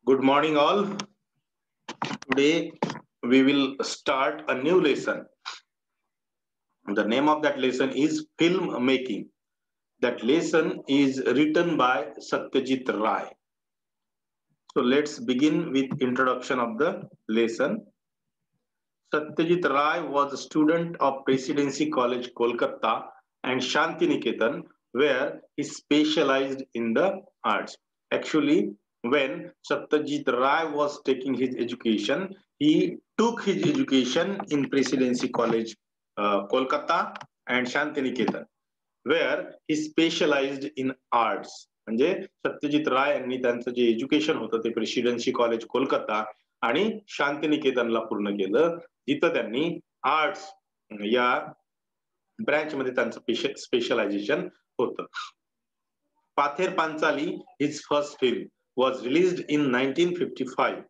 Good morning, all. Today we will start a new lesson. The name of that lesson is film making. That lesson is written by Satyajit Ray. So let's begin with introduction of the lesson. Satyajit Ray was a student of Presidency College, Kolkata and Shantiniketan, where he specialized in the arts. Actually, when Satyajit Ray was taking his education, he took his education in Presidency College, Kolkata and Shantiniketan, where he specialized in arts. म्हणजे सत्यजित राय यांनी त्यांचं जे education होतं ते presidency college Kolkata आणि शांतिनिकेतनला पूर्ण केलं, जिथं त्यांनी आर्ट्स या ब्रँच मध्ये त्यांचं स्पेशलायझेशन होतं. Pather Panchali his first film was released in 1955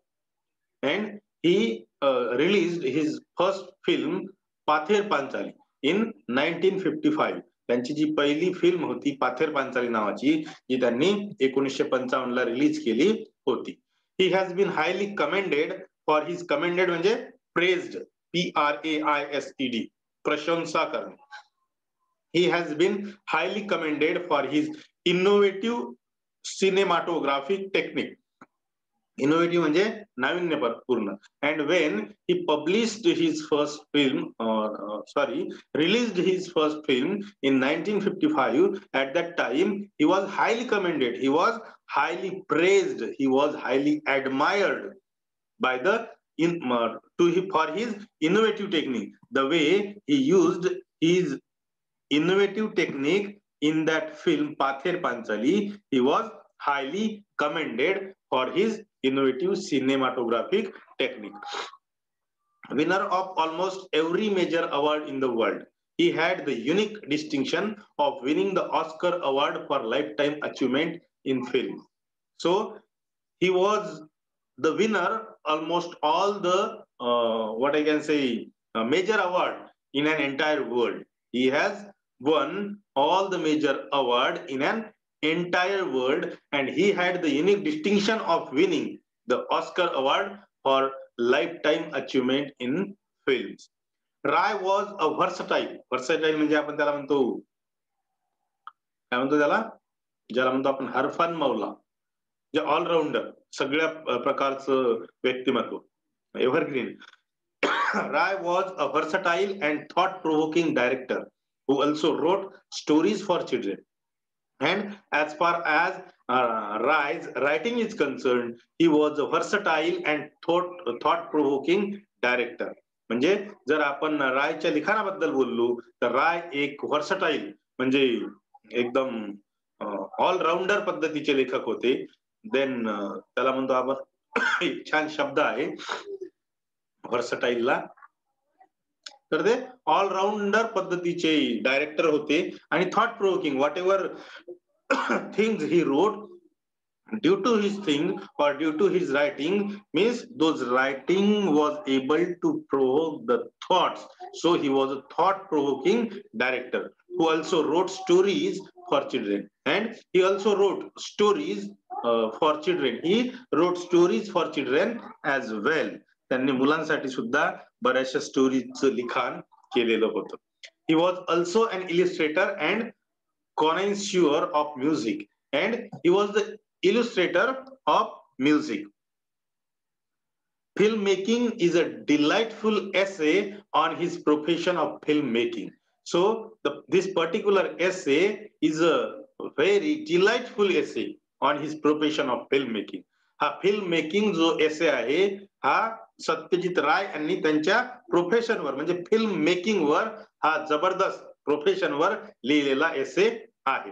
and he released his first film Pather Panchali in 1955. त्यांची जी पहिली फिल्म होती पाथेर पांचाली नावाची, जी त्यांनी 1955 ला रिलीज केली होती. He has been highly commended for his commended म्हणजे प्रेज्ड, PRAISED, प्रशंसा करणे. He has been highly commended for his innovative cinematographic technique. Innovative म्हणजे नाविन्यपूर्ण. And when he published his first film, released his first film in 1955, at that time he was highly commended, he was highly praised, he was highly admired by the for his innovative technique. The way he used his innovative technique in that film Pather Panchali, he was highly commended for his innovative cinematographic technique. Winner of almost every major award in the world, he had the unique distinction of winning the Oscar award for lifetime achievement in film. So he was the winner almost all the what I can say major award in an entire world. He has won all the major award in an entire world, and he had the unique distinction of winning the Oscar award for lifetime achievement in films. Rai was a versatile म्हणजे आपण त्याला म्हणतो, काय म्हणतो त्याला, ज्याला म्हणतो आपण हरफन मौला, जे ऑलराऊंडर, सगळ्या प्रकारचं व्यक्तिमत्व, evergreen. Rai was a versatile and thought-provoking director who also wrote stories for children. And as far as Rai's writing is concerned, he was a versatile and thought-provoking director. म्हणजे जर आपण रायच्या लिखाणाबद्दल बोललो तर राय एक व्हर्सटाईल म्हणजे एकदम ऑलराऊंडर पद्धतीचे लेखक होते. देन त्याला म्हणतो आपण एक छान शब्द आहे व्हर्सटाईलला, तर ते ऑलराऊंडर पद्धतीचे डायरेक्टर होते. आणि thought provoking, what ever things he wrote, due to his thing or due to his writing, means those writing was able to provoke the thoughts. So he was a thought provoking director who also wrote stories for children, and he also wrote stories for children. He wrote stories for children as well. त्यांनी मुलांसाठी सुद्धा बऱ्याचशा स्टोरीजचं लिखाण केलेलं होतं. He was also an illustrator and connoisseur of music, and he was the illustrator of music. Filmmaking is a delightful essay on his profession of filmmaking. So this particular essay is a very delightful essay on his profession of filmmaking. हा filmmaking जो एसे आहे हा सत्यजित राय यांनी त्यांच्या प्रोफेशनवर म्हणजे film making वर हा जबरदस्त प्रोफेशनवर लिहिलेला एसे आहे.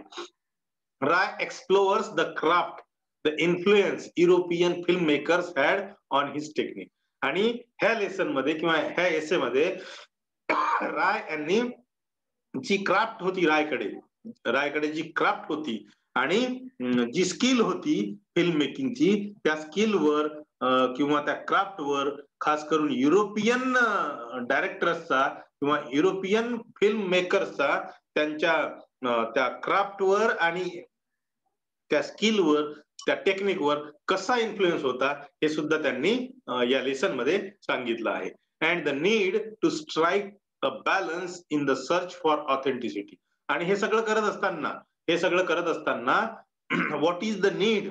Rai explores the craft, the influence European filmmakers had on his technique. आणि ह्या लेसन मध्ये किंवा ह्या एसे मध्ये राय यांनी जी क्राफ्ट होती, रायकडे जी क्राफ्ट होती आणि जी स्किल होती फिल्म मेकिंगची, त्या स्किलवर किंवा त्या क्राफ्टवर खास करून युरोपियन डायरेक्टर्सचा किंवा युरोपियन फिल्म मेकर्सचा त्यांच्या त्या क्राफ्टवर आणि त्या स्किलवर त्या टेक्निकवर कसा इन्फ्लुएन्स होता हे सुद्धा त्यांनी या लेसन मध्ये सांगितलं आहे. And the need to strike a balance in the search for authenticity. आणि हे सगळं करत असताना what is the need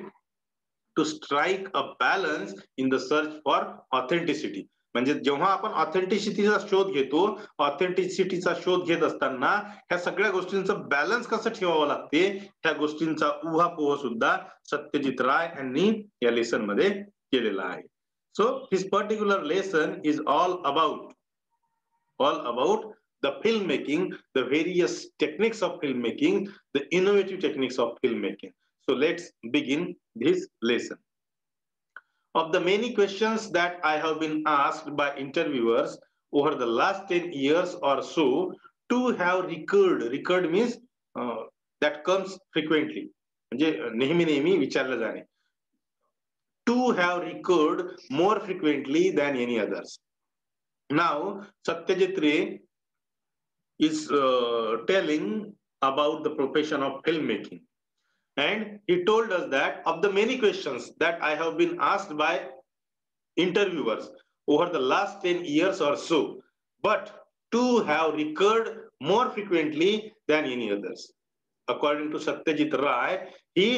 to strike a balance in the search for authenticity. म्हणजे जेव्हा आपण ऑथेंटिसिटीचा शोध घेत असताना ह्या सगळ्या गोष्टींचं बॅलन्स कसं ठेवावं लागते ह्या गोष्टींचा उहापोह सुद्धा सत्यजित राय यांनी या लेसन मध्ये केलेला आहे. So his particular lesson is all about the filmmaking, the various techniques of filmmaking, the innovative techniques of filmmaking. So let's begin this lesson. Of the many questions that I have been asked by interviewers over the last 10 years or so, two have recurred means that comes frequently, म्हणजे नेहमी विचारलं जाणे. Two have recurred more frequently than any others. Now Satyajit Ray is telling about the profession of filmmaking, and he told us that of the many questions that I have been asked by interviewers over the last 10 years or so, but two have recurred more frequently than any others. According to Satyajit Ray, he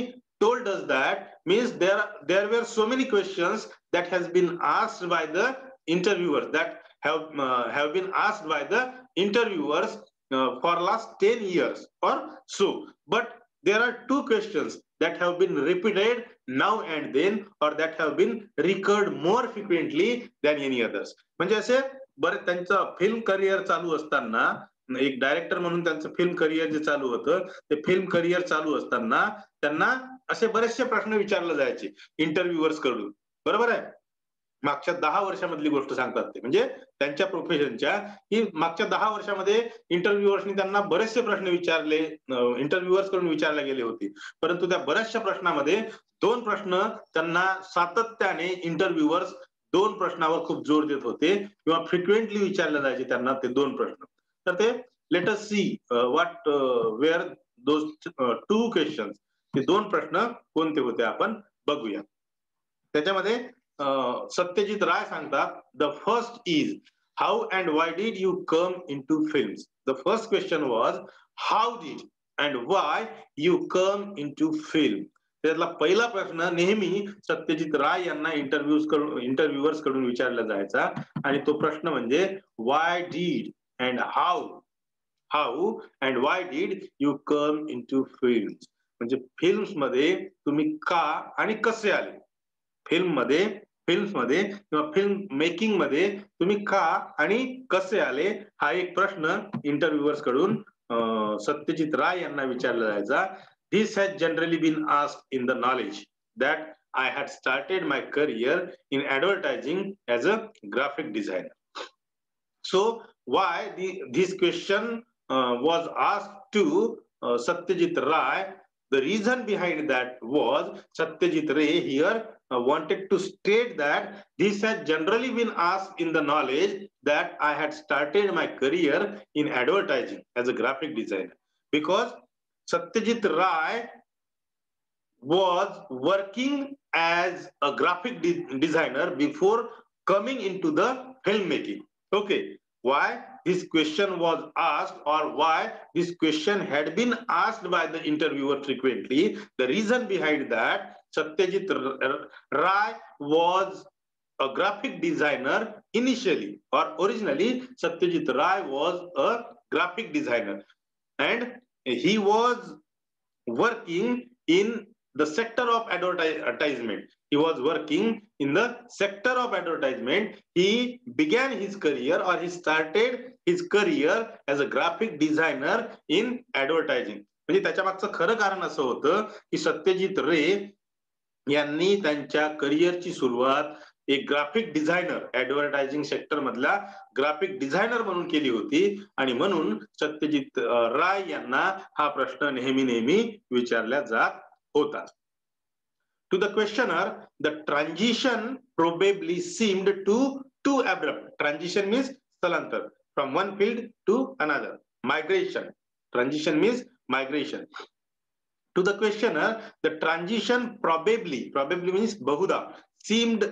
told us that means there were so many questions that has been asked by the interviewers that have been asked by the interviewers for last 10 years or so, but there are two questions that have been repeated now and then, or that have been recurred more frequently than any others. म्हणजे असे बरेच त्यांचं film career चालू असताना, एक director म्हणून त्यांचं film career जे चालू होतं ते फिल्म करिअर चालू असताना त्यांना असे बरेचसे प्रश्न विचारले जायचे इंटरव्ह्युअर्स कडून. बरोबर आहे. मागच्या 10 वर्षामधली गोष्ट सांगतात ते, म्हणजे त्यांच्या प्रोफेशनच्या की मागच्या 10 वर्षामध्ये इंटरव्ह्युअर्सनी त्यांना बरेचसे प्रश्न विचारले, इंटरव्ह्युअर्स कडून विचारले गेले होते. परंतु त्या बऱ्याचशा प्रश्नामध्ये 2 प्रश्न त्यांना सातत्याने इंटरव्ह्युअर्स 2 प्रश्नावर खूप जोर देत होते किंवा फ्रिक्वेंटली विचारले जायचे त्यांना ते 2 प्रश्न. तर ते let us see what were those 2 questions. ते 2 प्रश्न कोणते होते आपण बघूया. त्याच्यामध्ये सत्यजित राय सांगतात, the first is how and why did you come into films. The first question was how did and why you come into film. त्यातला पहिला प्रश्न नेहमी सत्यजित राय यांना इंटरव्ह्युअर्स कडून विचारला जायचा आणि तो प्रश्न म्हणजे why did and how and why did you come into films. म्हणजे फिल्म्स मध्ये तुम्ही का आणि कसे आले. फिल्म्समध्ये किंवा फिल्म मेकिंग मध्ये तुम्ही का आणि कसे आले हा एक प्रश्न इंटरव्ह्युअर्स कडून सत्यजित राय यांना विचारला जायचा. This has generally been asked in the knowledge that I had started my career in advertising as a graphic designer. So why this question was asked to Satyajit Ray? The reason behind that was Satyajit Ray here wanted to state that this has generally been asked in the knowledge that I had started my career in advertising as a graphic designer, because Satyajit Ray was working as a graphic designer before coming into the filmmaking. Okay, why this question was asked, or why this question had been asked by the interviewer frequently? The reason behind that, Satyajit Ray was a graphic designer initially, or originally Satyajit Ray was a graphic designer, and he was working in the sector of advertisement. He was working in the sector of advertisement. He began his career, or he started his career as a graphic designer in advertising. म्हणजे त्याच्या मागचं खरं कारण असं होतं की सत्यजित रे यांनी त्यांच्या करिअरची सुरुवात एक ग्राफिक डिझायनर, ऍडव्हर्टायझिंग सेक्टर मधला ग्राफिक डिझायनर म्हणून केली होती, आणि म्हणून सत्यजित राय यांना हा प्रश्न नेहमी विचारला जात होता. To the questioner, the transition probably seemed too abrupt. Transition means स्थलांतर, from one field to another. Migration. Transition means migration. To the questioner, the transition probably means बहुधा, seemed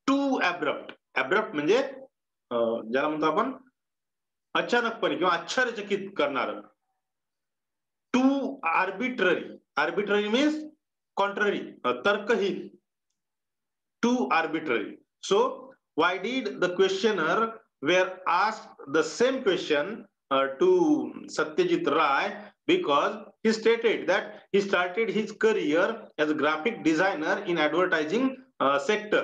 too abrupt. Abrupt म्हणजे ज्याला म्हणतो आपण अचानकपणे किंवा आश्चर्यचकित करणार. Too arbitrary means contrary, तर्कहीन. Too arbitrary. So why did the questioner were asked the same question to Satyajit Ray? Because he stated that he started his career as a graphic designer in advertising sector,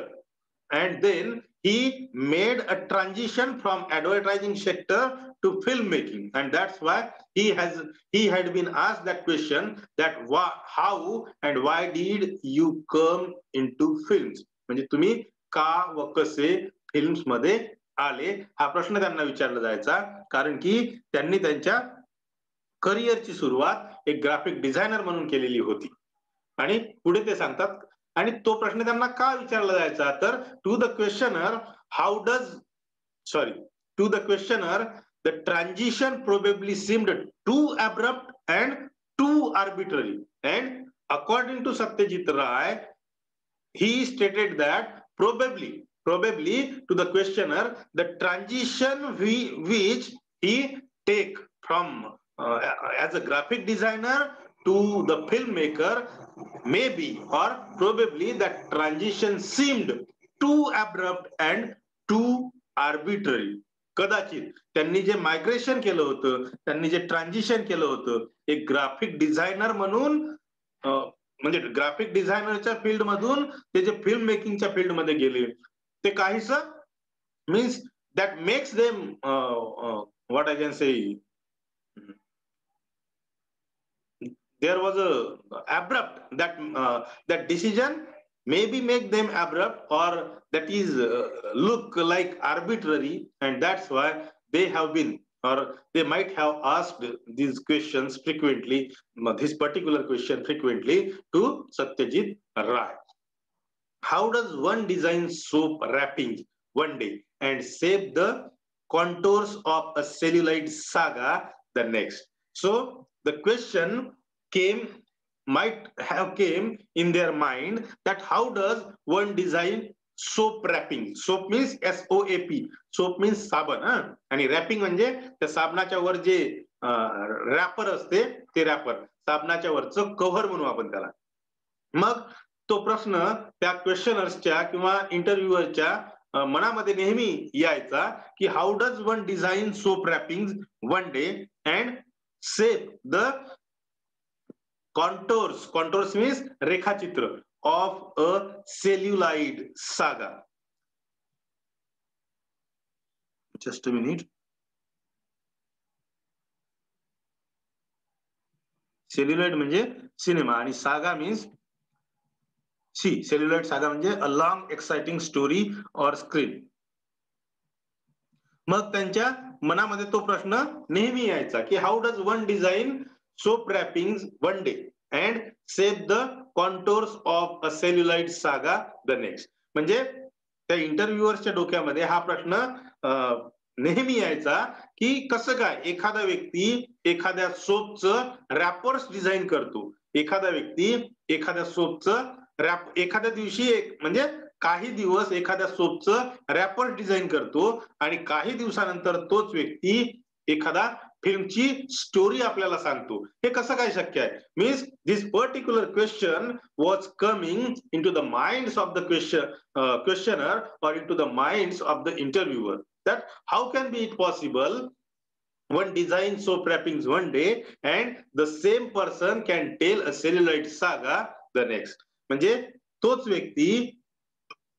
and then he made a transition from advertising sector to filmmaking, and that's why he had been asked that question, that how and why did you come into films, म्हणजे तुम्ही का व कसे films मध्ये आले, हा प्रश्न त्यांना विचारला जायचा. कारण की त्यांनी त्यांच्या करिअरची सुरुवात एक ग्राफिक डिझायनर म्हणून केलेली होती. आणि पुढे ते सांगतात, आणि तो प्रश्न त्यांना का विचारला जायचा, तर to the questioner to the questioner the transition probably seemed to abrupt and to arbitrary, and according to Satyajit Ray he stated that probably to the questioner, the transition which he take from as a graphic designer to the filmmaker, maybe or probably that transition seemed too abrupt and too arbitrary. कदाचित त्यांनी जे migration केलं होतं, त्यांनी जे transition केलं होतं, एक ग्राफिक डिझायनर म्हणून, म्हणजे ग्राफिक डिझायनरच्या फील्ड मधून ते जे फिल्म मेकिंगच्या फील्ड मध्ये गेले, ते काहीच means that makes them what I can say, there was a abrupt that decision maybe make them abrupt, or that is look like arbitrary, and that's why they have been, or they might have asked these questions frequently, this particular question frequently to Satyajit Ray. How does one design soap wrapping one day and shape the contours of a celluloid saga the next? So the question might have came in their mind that how does one design soap wrapping. Soap means SOAP. Soap means साबण, आणि wrapping म्हणजे त्या साबणाच्या वर जे wrapper असते ते wrapper, साबणाच्या वरचं cover म्हणू आपण त्याला. मग तो प्रश्न त्या क्वेश्चनर्सच्या किंवा इंटरव्ह्युअरच्या मनामध्ये नेहमी यायचा की how does one design soap wrapping one day and shape the contours means रेखाचित्र of a celluloid saga. Just a minute. Celluloid म्हणजे सिनेमा आणि सागा मीन्स सेल्युलाइड सागा म्हणजे a long exciting story or screen. मग त्यांच्या मनामध्ये तो प्रश्न नेहमी यायचा की how does one design soap wrapping one day and shape the contours of a celluloid saga the next. म्हणजे त्या इंटरव्ह्युअर्सच्या डोक्यामध्ये हा प्रश्न नेहमी यायचा की कसं काय एखादा व्यक्ती एखाद्या सोपचं रॅपर्स डिझाईन करतो, एखादा व्यक्ती एखाद्या सोपचं रॅप एखाद्या दिवशी म्हणजे काही दिवस एखाद्या सोपचं रॅपर डिझाईन करतो आणि काही दिवसानंतर तोच व्यक्ती एखादा फिल्मची स्टोरी आपल्याला सांगतो. हे कसं काय शक्य आहे? Means this particular question was coming in to the minds of the questioner और in to the minds of the interviewer, that how can be it possible one design soap wrappings one day and the same person can tell a celluloid saga the next. म्हणजे तोच व्यक्ती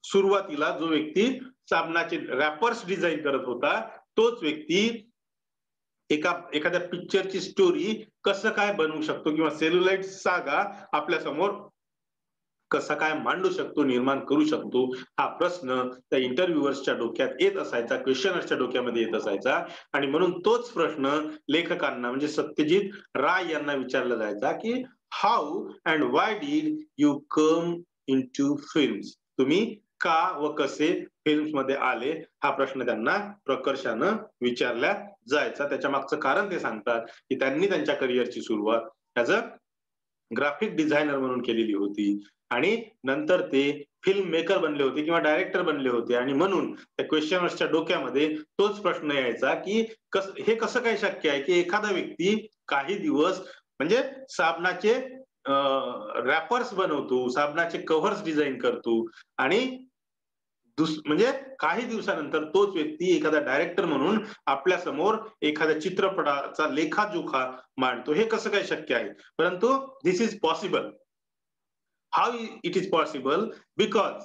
सुरुवातीला जो व्यक्ती साबणाचे wrappers design करत होता, तोच व्यक्ती एखाद्या पिक्चरची स्टोरी कसं काय बनवू शकतो किंवा सेल्युलाइड सागा आपल्या समोर कसा काय मांडू शकतो, निर्माण करू शकतो, हा प्रश्न त्या इंटरव्ह्युअर्सच्या डोक्यात येत असायचा, क्वेश्चनर्सच्या डोक्यामध्ये येत असायचा. आणि म्हणून तोच प्रश्न लेखकांना म्हणजे सत्यजित राय यांना विचारला जायचा की how and why did you come into films, तुम्ही का व कसे फिल्म्स मध्ये आले, हा प्रश्न त्यांना प्रकर्षानं विचारला जायचा. त्याच्या मागचं कारण ते सांगतात की त्यांनी त्यांच्या करिअरची सुरुवात ऍज अ ग्राफिक डिझायनर म्हणून केलेली होती आणि नंतर ते फिल्म मेकर बनले होते किंवा डायरेक्टर बनले होते आणि म्हणून त्या क्वेश्चनर्सच्या डोक्यामध्ये तोच प्रश्न यायचा की हे कसं काय शक्य आहे की एखादा व्यक्ती काही दिवस म्हणजे साबणाचे रॅपर्स बनवतो, साबणाचे कव्हर्स डिझाईन करतो आणि म्हणजे काही दिवसानंतर तोच व्यक्ती एखादा डायरेक्टर म्हणून आपल्या समोर एखाद्या चित्रपटाचा लेखाजोखा मांडतो. हे कसं काय शक्य आहे? परंतु this is possible. How it is possible? Because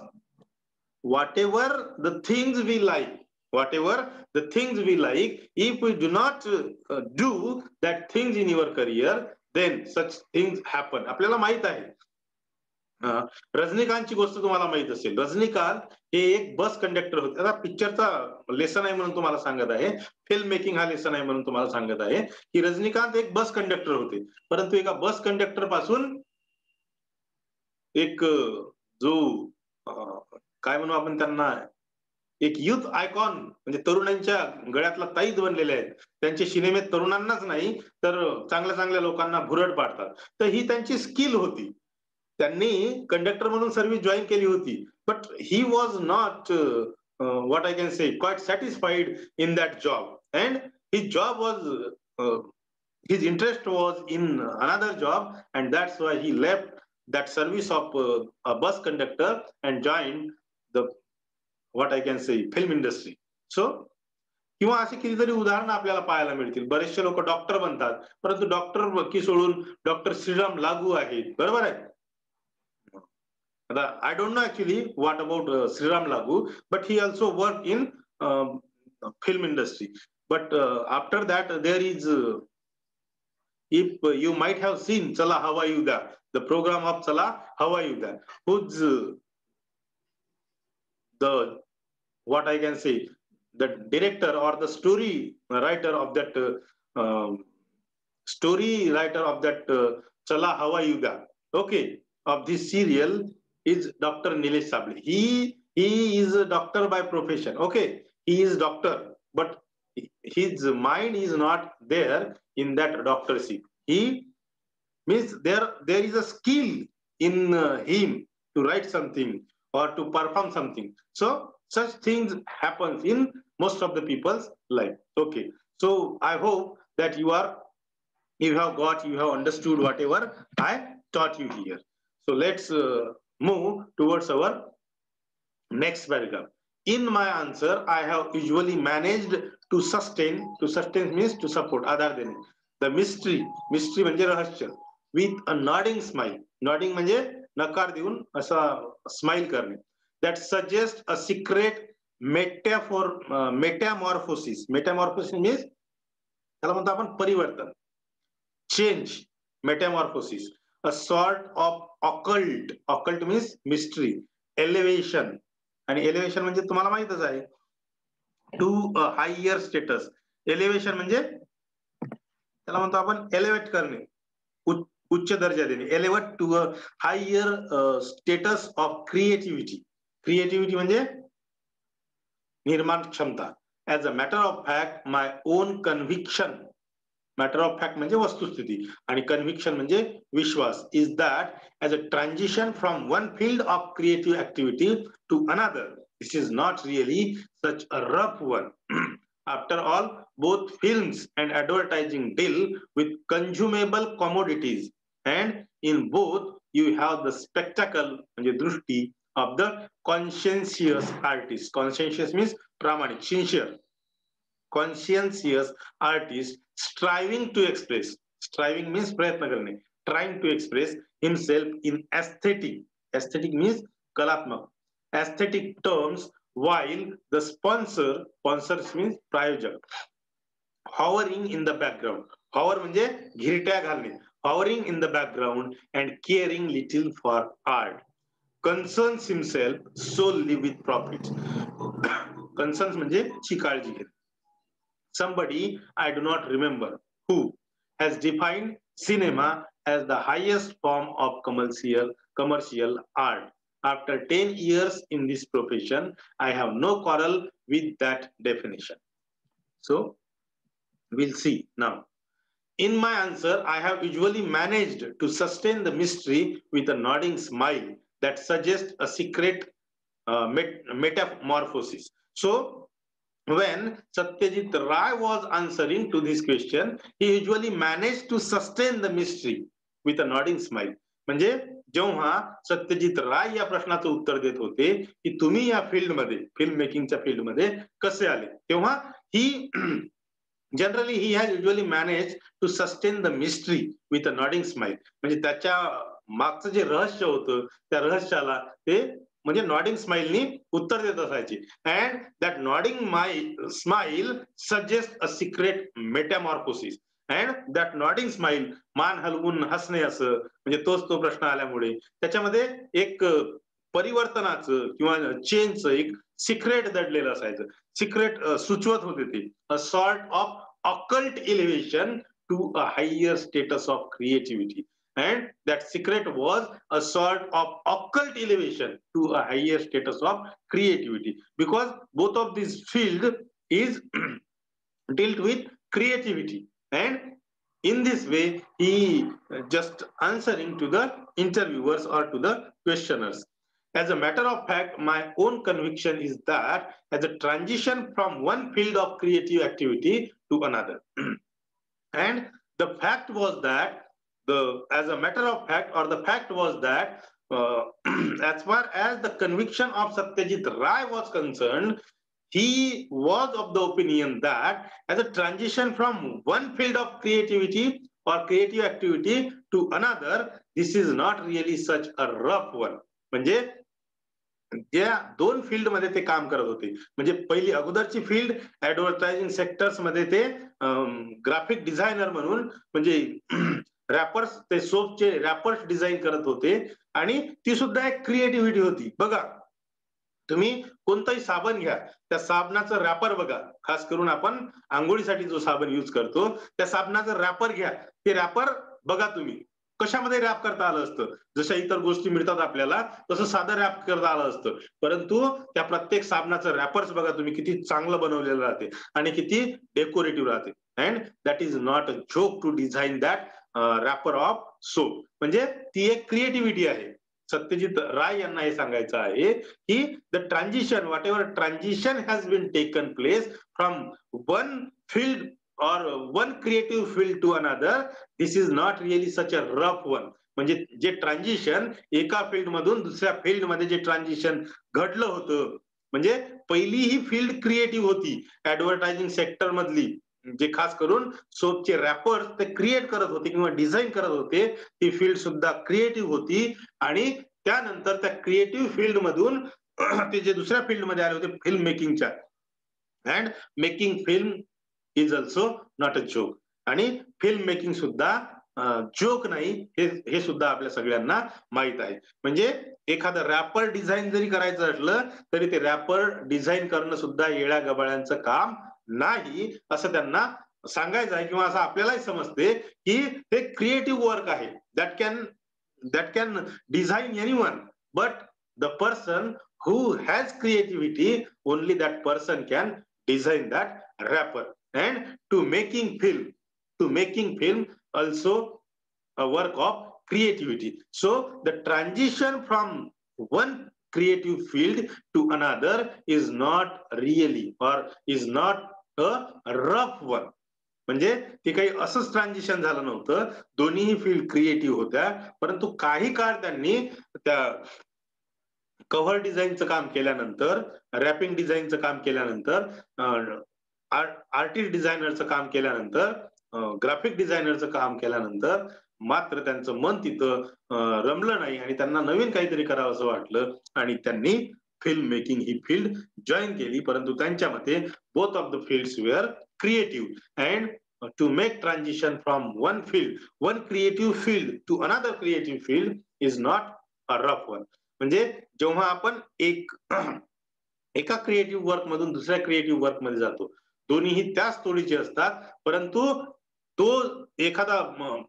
whatever the things we like, whatever the things we like, if we do not do that things in your career, then such things happen. आपल्याला माहित आहे, रजनीकांतची गोष्ट तुम्हाला माहित असेल. रजनीकांत हे एक bus conductor होते. आता पिक्चरचा लेसन आहे म्हणून तुम्हाला सांगत आहे, फिल्म मेकिंग हा लेसन आहे म्हणून तुम्हाला सांगत आहे की रजनीकांत एक बस कंडक्टर होते. परंतु एका बस कंडक्टर पासून एक जो काय म्हणू आपण त्यांना, एक युथ आयकॉन म्हणजे तरुणांच्या गळ्यातला ताईत बनलेले आहेत. त्यांचे सिनेमे तरुणांनाच नाही तर चांगल्या चांगल्या लोकांना भुरळ पाडतात. तर ही त्यांची स्किल होती. त्यांनी कंडक्टर म्हणून सर्व्हिस जॉईन केली होती. But he was not what I can say quite satisfied in that job, and his job was his interest was in another job, and that's why he left that service of a bus conductor and joined the what I can say film industry. So किंवा अशी कितीतरी उदाहरणं आपल्याला पाहायला मिळतील. बरेचसे लोक doctor बनतात, परंतु डॉक्टर की सोडून डॉक्टर श्रीराम लागू आहेत, बरोबर आहे. I don't know actually what about Sriram Lagu, but he also worked in film industry. But after that, there is, if you might have seen Chala Hawa Yuda, the program of Chala Hawa Yuda, who's the what I can say, the director or the story writer of that Chala Hawa Yuda, okay, of this serial is Dr. Nilesh Sable. He is a doctor by profession. Okay, he is doctor, but his mind is not there in that doctorship. He means there is a skill in him to write something or to perform something. So such things happens in most of the people's life. Okay, so I hope that you have understood whatever I taught you here. So let's move towards our next paragraph. In my answer, I have usually managed to sustain. To sustain means to support, आधार देणे. The mystery म्हणजे रहस्य. With a nodding smile. Nodding म्हणजे नकार देऊन असा smile करणे. That suggests a secret metamorphosis. Metamorphosis means त्याला म्हणतो आपण परिवर्तन. Change, metamorphosis, a sort of occult means mystery, elevation, आणि elevation म्हणजे तुम्हाला माहितच आहे, to a higher status. elevation म्हणजे त्याला म्हणतो आपण एलिव्हेट करणे, उच्च दर्जा देणे. elevate to a higher status of creativity. creativity म्हणजे निर्माण क्षमता. As a matter of fact, my own conviction, matter of fact म्हणजे वस्तुस्थिती आणि कन्व्हिक्शन म्हणजे विश्वास, is that as a transition from one field of creative activity to another, this is not really such a rough one. After all, both films and advertising deal with consumable commodities, and in both you have the spectacle म्हणजे दृष्टी of the conscientious artist. Conscientious means प्रामाणिक, sincere. conscientious artist striving to express, striving means प्रयत्न करणे, trying to express himself in aesthetic means कलात्मक, aesthetic terms, while the sponsors means प्रायोजक, hovering in the background, hover म्हणजे घिरट्या घालणे, hovering in the background and caring little for art, concerns himself solely with profit. concerns म्हणजे ची काळजी घेणे. Somebody, I do not remember who, has defined cinema as the highest form of commercial art. After 10 years in this profession, I have no quarrel with that definition. So, we'll see now. In my answer, I have usually managed to sustain the mystery with a nodding smile that suggests a secret metamorphosis. So when Satyajit Ray was answering to this question, he usually managed to sustain the mystery with a nodding smile. म्हणजे जेव्हा सत्यजित राय या प्रश्नाचं उत्तर देत होते की तुम्ही या फील्डमध्ये फिल्म मेकिंगच्या फील्डमध्ये कसे आले, तेव्हा he generally he has usually manage to sustain the mystery with a nodding smile. म्हणजे त्याच्या मागचं जे रहस्य होतं त्या रहस्याला ते म्हणजे नॉडिंग स्माइलनी उत्तर देत असायचे. And that nodding smile suggest a secret metamorphosis. And that nodding smile, मान हलवून हसणे असं, म्हणजे तोच तो प्रश्न आल्यामुळे त्याच्यामध्ये एक परिवर्तनाचं किंवा चेंजचं एक सिक्रेट दडलेलं असायचं. सिक्रेट सुचवत होते ते. A sort of occult elevation to a higher status of creativity, and that secret was a sort of occult elevation to a higher status of creativity, because both of these field is dealt with creativity. And in this way he just answering to the interviewers or to the questioners. As a matter of fact, my own conviction is that as a transition from one field of creative activity to another, and the fact was that as a matter of fact, or the fact was that as far as the conviction of Satyajit Ray was concerned, he was of the opinion that as a transition from one field of creativity or creative activity to another, this is not really such a rough one. म्हणजे ज्या दोन field मध्ये ते काम करत होते, म्हणजे पहिली अगोदरची फील्ड ऍडव्हर्टायझिंग सेक्टर्स मध्ये ते ग्राफिक डिझायनर म्हणून, म्हणजे रॅपर्स, ते सोपचे रॅपर्स डिझाईन करत होते, आणि ती सुद्धा एक क्रिएटिव्हिटी होती. बघा, तुम्ही कोणताही साबण घ्या, त्या साबणाचं रॅपर बघा, खास करून आपण आंघोळीसाठी जो साबण युज करतो त्या साबणाचं रॅपर घ्या, ते रॅपर बघा तुम्ही कशामध्ये रॅप करता आलं असतं. जशा इतर गोष्टी मिळतात आपल्याला तसं साधं रॅप करता आलं असतं, परंतु त्या प्रत्येक साबणाचं रॅपर्स बघा तुम्ही, किती चांगलं बनवलेलं राहते आणि किती डेकोरेटिव्ह राहते. And that is not a joke to design that wrapper of soap. म्हणजे ती एक क्रिएटिव्हिटी आहे. सत्यजित राय यांना हे सांगायचं आहे की the transition, whatever transition has been taken place from one field or one creative field to another, this is not really such a rough one. म्हणजे जे ट्रान्झिशन एका फील्ड मधून दुसऱ्या फील्ड मध्ये जे ट्रान्झिशन घडलं होतं, म्हणजे पहिली ही फील्ड क्रिएटिव्ह होती ऍडव्हर्टायझिंग सेक्टर मधली, जे खास करून सोपचे रॅपर्स ते क्रिएट करत होते किंवा डिझाईन करत होते, ती फील्ड सुद्धा क्रिएटिव्ह होती. आणि त्यानंतर त्या क्रिएटिव्ह फील्ड मधून ते जे दुसऱ्या फील्ड मध्ये आले होते फिल्म मेकिंगच्या, and making film is also not a joke. आणि फिल्म मेकिंग सुद्धा जोक नाही, हे सुद्धा आपल्या सगळ्यांना माहित आहे. म्हणजे एखादं रॅपर डिझाईन जरी करायचं असलं तरी ते रॅपर डिझाईन करणं सुद्धा येड्या गबाळ्यांचं काम नाही, असं त्यांना सांगायचं आहे. किंवा असं आपल्यालाही समजते की हे क्रिएटिव्ह वर्क आहे. That can design anyone, but the person who has creativity, only that person can design that wrapper. And to making film also a work of creativity. So the transition from one creative field to another is not really, or is not a rough one. म्हणजे ते काही असंच transition झालं नव्हतं, दोन्ही field creative होत्या, परंतु काही काळ त्यांनी त्या कव्हर डिझाईनचं काम केल्यानंतर, रॅपिंग डिझाईनचं काम केल्यानंतर, आर्टिस्ट डिझायनरचं काम केल्यानंतर, ग्राफिक डिझायनरचं काम केल्यानंतर मात्र त्यांचं मन तिथं रमलं नाही आणि त्यांना नवीन काहीतरी करावं असं वाटलं आणि त्यांनी फिल्म मेकिंग ही फील्ड जॉईन केली. परंतु त्यांच्या मते both of the fields were creative, and to make transition from one creative field to another creative field is not a rough one. म्हणजे जेव्हा आपण एका क्रिएटिव्ह वर्क मधून दुसऱ्या क्रिएटिव्ह वर्क मध्ये जातो, दोन्हीही त्याच तोडीचे असतात, परंतु तो एखादा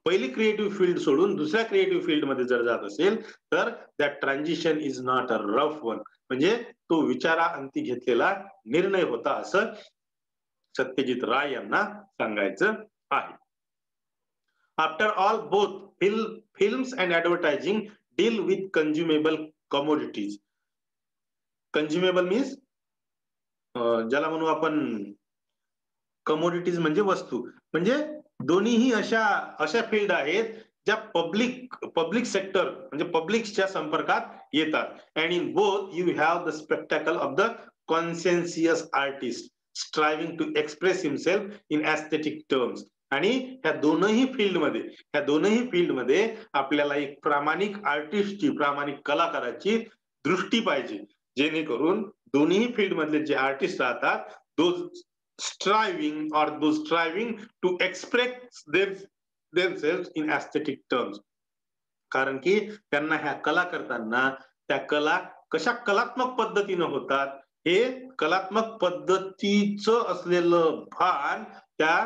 पहिली क्रिएटिव्ह फील्ड सोडून दुसऱ्या क्रिएटिव्ह फील्ड मध्ये जर जात असेल तर that transition is not a rough one. म्हणजे तो विचाराअंती घेतलेला निर्णय होता, असं सत्यजित राय यांना सांगायचं आहे. After all, both films and advertising deal with consumable commodities. Consumable means ज्याला म्हणू आपण कमोडिटीज म्हणजे वस्तू. म्हणजे दोन्हीही अशा अशा फील्ड आहेत ज्या पब्लिक सेक्टर म्हणजे पब्लिकच्या संपर्कात येतात. And in both you have the spectacle of the conscientious artist striving to express himself in aesthetic terms. आणि ह्या दोनही फील्डमध्ये आपल्याला एक प्रामाणिक आर्टिस्टची, प्रामाणिक कलाकाराची दृष्टी पाहिजे, जेणेकरून दोन्ही फील्ड मधले जे आर्टिस्ट राहतात those striving to express themselves in aesthetic terms. कारण की त्यांना ह्या कला करताना त्या कला कशा कलात्मक पद्धतीनं होतात हे कलात्मक पद्धतीचं असलेलं भान त्या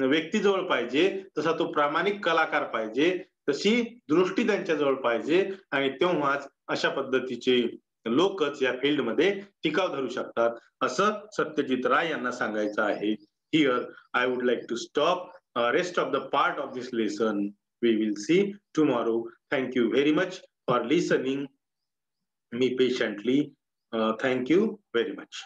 व्यक्तीजवळ पाहिजे, तसा तो प्रामाणिक कलाकार पाहिजे, तशी दृष्टी त्यांच्याजवळ पाहिजे. आणि तेव्हाच अशा पद्धतीचे लोकच या फील्डमध्ये टिकाव धरू शकतात, असं सत्यजित राय यांना सांगायचं आहे. Here I would like to stop. Rest of the part of this lesson we will see tomorrow. Thank you very much for listening me patiently. Thank you very much.